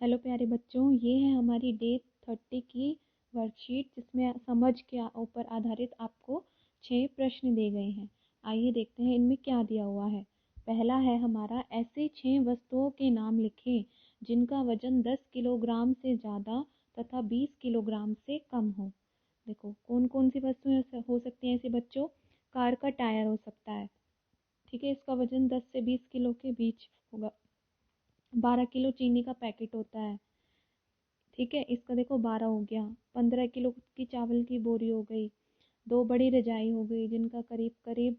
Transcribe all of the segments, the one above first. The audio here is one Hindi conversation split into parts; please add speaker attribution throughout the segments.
Speaker 1: हेलो प्यारे बच्चों, ये है हमारी डे 30 की वर्कशीट जिसमें समझ के ऊपर आधारित आपको 6 प्रश्न दिए गए हैं। आइए देखते हैं इनमें क्या दिया हुआ है। पहला है हमारा, ऐसे 6 वस्तुओं के नाम लिखें जिनका वजन 10 किलोग्राम से ज़्यादा तथा 20 किलोग्राम से कम हो। देखो कौन कौन सी वस्तुएं हो सकती हैं ऐसे बच्चों। कार का टायर हो सकता है, ठीक है, इसका वजन 10 से 20 किलो के बीच होगा। 12 किलो चीनी का पैकेट होता है, ठीक है, इसका देखो 12 हो गया। 15 किलो की चावल की बोरी हो गई। 2 बड़ी रजाई हो गई जिनका करीब करीब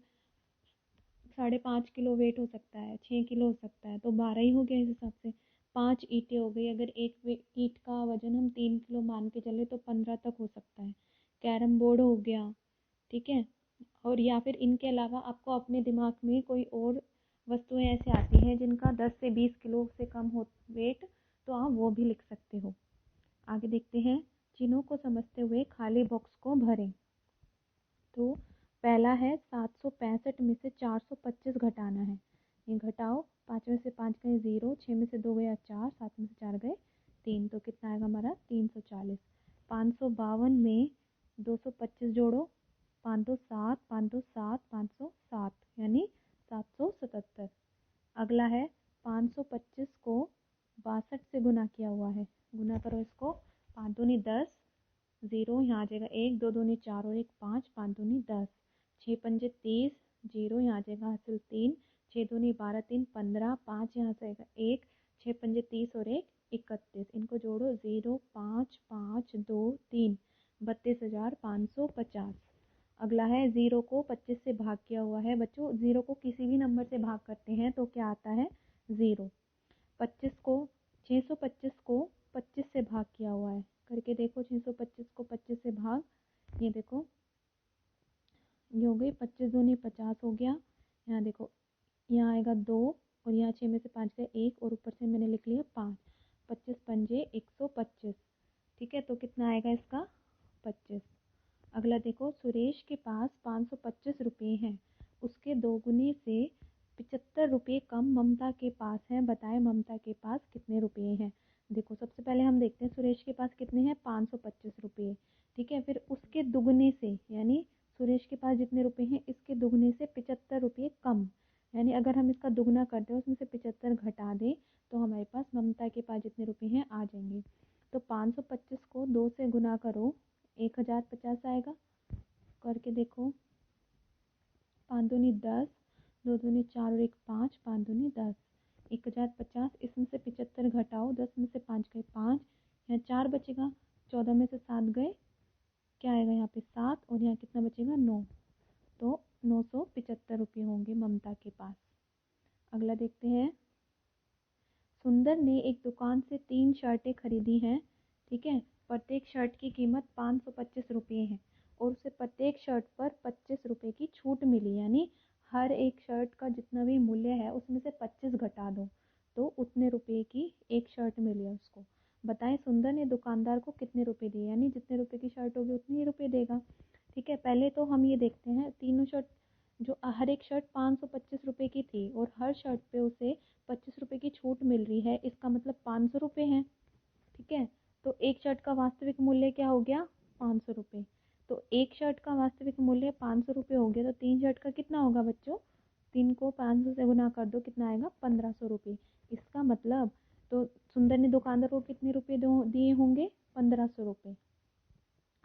Speaker 1: 5.5 किलो वेट हो सकता है, 6 किलो हो सकता है, तो 12 ही हो गया इस हिसाब से। 5 ईंटें हो गई, अगर एक ईंट का वजन हम 3 किलो मान के चले तो 15 तक हो सकता है। कैरम बोर्ड हो गया, ठीक है। और या फिर इनके अलावा आपको अपने दिमाग में कोई और वस्तुएं ऐसे आती हैं जिनका 10 से 20 किलो से कम हो वेट, तो आप वो भी लिख सकते हो। आगे देखते हैं, चिन्हों को समझते हुए खाली बॉक्स को भरें। तो पहला है 765 में से 425 घटाना है। ये घटाओ, 5 में से 5 गए 0, 6 में से 2 गया 4, 7 में से 4 गए 3, तो कितना आएगा हमारा 340। 552 में 225 जोड़ो, 507, 507, 507 यानी 777। अगला है 525 को 62 से गुना किया हुआ है, गुना करो इसको। 5 दूनी 10, 0 यहाँ आ जाएगा 1, 2 दूनी 4 और 1 5, 5 दूनी 10, 6 पंजे 30, 0 यहाँ आ जाएगा हासिल 3, 6 दूनी 12, 3 15, 5 यहाँ से आएगा 1, 6 पंजे 30 और 1 31। इनको जोड़ो 0 5 5 2 3, 32,550। अगला है, 0 को 25 से भाग किया हुआ है। बच्चों 0 को किसी भी नंबर से भाग करते हैं तो क्या आता है 0। 25 को 625 को 25 से भाग किया हुआ है, करके देखो 625 को 25 से भाग। ये देखो ये हो गई 25 दूनी 50 हो गया। यहाँ देखो यहाँ आएगा 2 और यहाँ 6 में से 5 गए 1 और ऊपर से मैंने लिख लिया 5। 25 पंजे 125, ठीक है, तो कितना आएगा इसका 25। अगला देखो, सुरेश के पास 525 रुपये हैं, उसके दोगुने से 75 रुपये कम ममता के पास हैं, बताएं ममता के पास कितने रुपये हैं। देखो सबसे पहले हम देखते हैं सुरेश के पास कितने हैं 525 रुपये, ठीक है। फिर उसके दुगने से, यानी सुरेश के पास जितने रुपये हैं इसके दुगने से 75 रुपये कम, यानी अगर हम इसका दुगना कर दें उसमें से 75 घटा दें तो हमारे पास ममता के पास जितने रुपये हैं आ जाएंगे। तो 525 को 2 से गुना करो, 1050 आएगा, करके देखो। 5 दूनी 10, 2 दूनी 4 और 1 5, 5 दूनी 10, 1050। इसमें से 75 घटाओ, 10 में से 5 गए 5, यहाँ 4 बचेगा, 14 में से 7 गए, क्या आएगा यहाँ पे 7 और यहाँ कितना बचेगा 9, तो 975 रुपये होंगे ममता के पास। अगला देखते हैं, सुंदर ने एक दुकान से 3 शर्टें खरीदी हैं, ठीक है, प्रत्येक शर्ट की कीमत 525 रुपये है और उसे प्रत्येक शर्ट पर 25 रुपये की छूट मिली, यानी हर एक शर्ट का जितना भी मूल्य है उसमें से 25 घटा दो तो उतने रुपये की एक शर्ट मिली है उसको। बताएं सुंदर ने दुकानदार को कितने रुपये दिए, यानी जितने रुपये की शर्ट होगी उतने ही रुपये देगा, ठीक है। पहले तो हम ये देखते हैं, तीनों शर्ट जो हर एक शर्ट 525 रुपये की थी और हर शर्ट पे उसे 25 रुपये की छूट मिल रही है, इसका मतलब 500 रुपये हैं, ठीक है। तो एक शर्ट का वास्तविक मूल्य क्या हो गया 500 रुपये। तो एक शर्ट का वास्तविक मूल्य 500 रुपये हो गया, तो 3 शर्ट का कितना होगा बच्चों, 3 को 500 से गुना कर दो, कितना आएगा 1500 रुपये। इसका मतलब तो सुंदर ने दुकानदार को कितने रुपये दिए होंगे 1500 रुपये।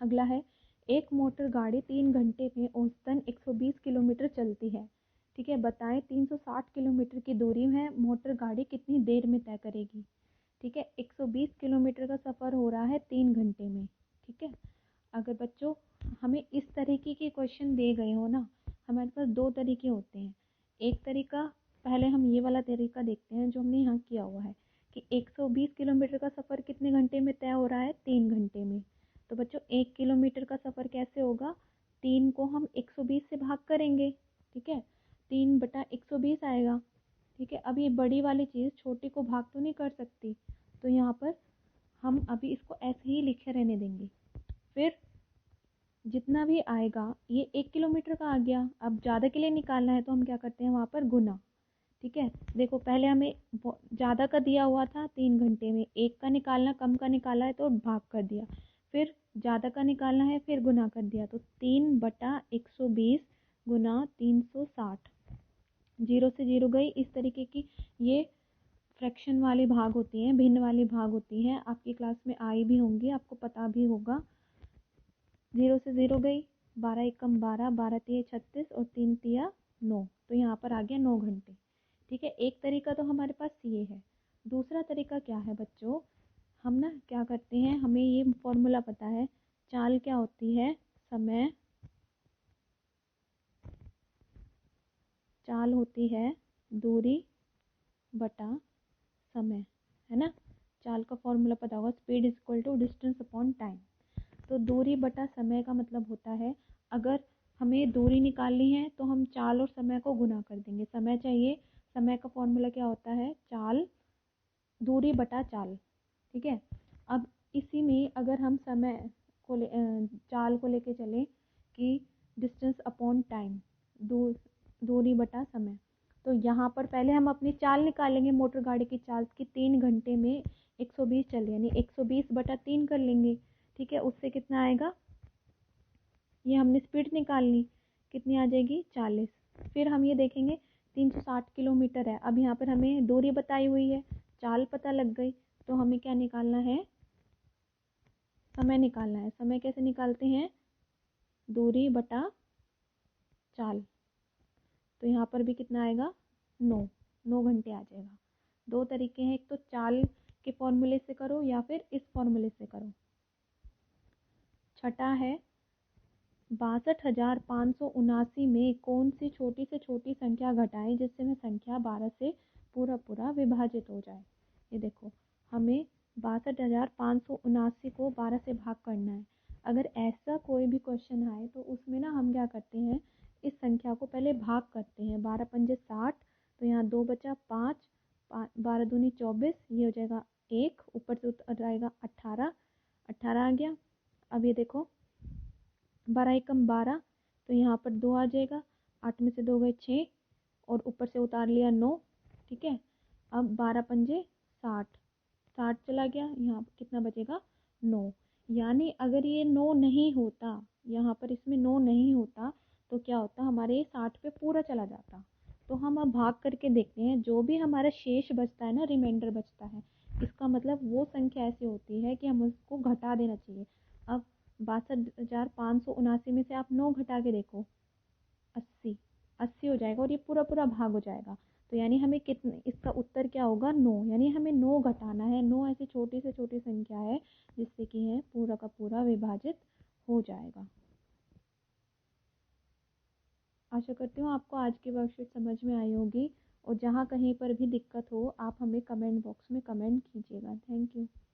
Speaker 1: अगला है, एक मोटर गाड़ी 3 घंटे में औसतन 120 किलोमीटर चलती है, ठीक है, बताएं 360 किलोमीटर की दूरी है मोटर गाड़ी कितनी देर में तय करेगी, ठीक है। 120 किलोमीटर का सफ़र हो रहा है 3 घंटे में, ठीक है। अगर बच्चों हमें इस तरीके के क्वेश्चन दे गए हो ना, हमारे पास 2 तरीके होते हैं। एक तरीका, पहले हम ये वाला तरीका देखते हैं जो हमने यहाँ किया हुआ है कि 120 किलोमीटर का सफ़र कितने घंटे में तय हो रहा है 3 घंटे में। तो बच्चों 1 किलोमीटर का सफ़र कैसे होगा, 3 को हम 120 से भाग करेंगे, ठीक है, 3/120 आएगा, ठीक है। अब ये बड़ी वाली चीज़ छोटी को भाग तो नहीं कर सकती, तो यहाँ पर हम अभी इसको ऐसे ही लिखे रहने देंगे। फिर जितना भी आएगा ये 1 किलोमीटर का आ गया, अब ज़्यादा के लिए निकालना है तो हम क्या करते हैं वहाँ पर गुना, ठीक है, देखो पहले हमें ज़्यादा का दिया हुआ था 3 घंटे में, 1 का निकालना, कम का निकाला है तो भाग कर दिया, फिर ज़्यादा का निकालना है फिर गुना कर दिया, तो 3/120 गुना 360, जीरो से जीरो गई। इस तरीके की ये फ्रैक्शन वाली भाग होती हैं, भिन्न वाली भाग होती हैं, आपकी क्लास में आई भी होंगी, आपको पता भी होगा। जीरो से जीरो गई, 12 एकम 12, 12 तिया 36 और 3 तिया 9, तो यहाँ पर आ गया 9 घंटे। ठीक है, एक तरीका तो हमारे पास ये है। दूसरा तरीका क्या है बच्चों, हम ना क्या करते हैं, हमें ये फॉर्मूला पता है, चाल क्या होती है, समय, चाल होती है दूरी बटा समय, है ना। चाल का फॉर्मूला पता होगा, speed is equal to distance upon time. तो दूरी बटा समय का मतलब होता है, अगर हमें दूरी निकालनी है तो हम चाल और समय को गुना कर देंगे। समय चाहिए, समय का फॉर्मूला क्या होता है, चाल दूरी बटा चाल। ठीक है, अब इसी में अगर हम समय को चाल को लेके चले कि डिस्टेंस अपॉन टाइम, दूरी बटा समय, तो यहाँ पर पहले हम अपनी चाल निकालेंगे, मोटर गाड़ी की चाल की 3 घंटे में 120 चले, यानी 120/3 कर लेंगे। ठीक है, उससे कितना आएगा, ये हमने स्पीड निकालनी, कितनी आ जाएगी 40। फिर हम ये देखेंगे 360 किलोमीटर है, अब यहाँ पर हमें दूरी बताई हुई है, चाल पता लग गई, तो हमें क्या निकालना है, समय निकालना है। समय कैसे निकालते हैं, दूरी बटा चाल, तो यहाँ पर भी कितना आएगा, 9 घंटे आ जाएगा। दो तरीके हैं, एक तो चाल के फॉर्मूले से करो या फिर इस फॉर्मूले से करो। छठा है, 62,579 में कौन सी छोटी से छोटी संख्या घटाएं जिससे में संख्या 12 से पूरा पूरा विभाजित हो जाए। ये देखो, हमें 62,579 को 12 से भाग करना है। अगर ऐसा कोई भी क्वेश्चन आए तो उसमें ना हम क्या करते हैं, इस संख्या को पहले भाग करते हैं, 12 पंजे 60, तो यहाँ 2 बचा 5, 12 दूनी 24, ये हो जाएगा 1, ऊपर से उतर आएगा 18, 18 आ गया। अब ये देखो 12 एकम 12, तो यहाँ पर 2 आ जाएगा, 8 में से 2 गए 6, और ऊपर से उतार लिया 9। ठीक है, अब 12 पंजे 60, 60 चला गया, यहाँ पर कितना बचेगा 9। यानी अगर ये 9 नहीं होता, यहाँ पर इसमें 9 नहीं होता तो क्या होता, हमारे 60 पे पूरा चला जाता। तो हम अब भाग करके देखते हैं, जो भी हमारा शेष बचता है ना, रिमाइंडर बचता है, इसका मतलब वो संख्या ऐसी होती है कि हम उसको घटा देना चाहिए। अब 62,579 में से आप 9 घटा के देखो, 80, 80 हो जाएगा और ये पूरा पूरा भाग हो जाएगा। तो यानी हमें कितने, इसका उत्तर क्या होगा 9, यानी हमें 9 घटाना है। 9 ऐसी छोटी से छोटी संख्या है जिससे कि है पूरा का पूरा विभाजित हो जाएगा। आशा करती हूँ आपको आज की वर्कशीट समझ में आई होगी, और जहाँ कहीं पर भी दिक्कत हो आप हमें कमेंट बॉक्स में कमेंट कीजिएगा। Thank you.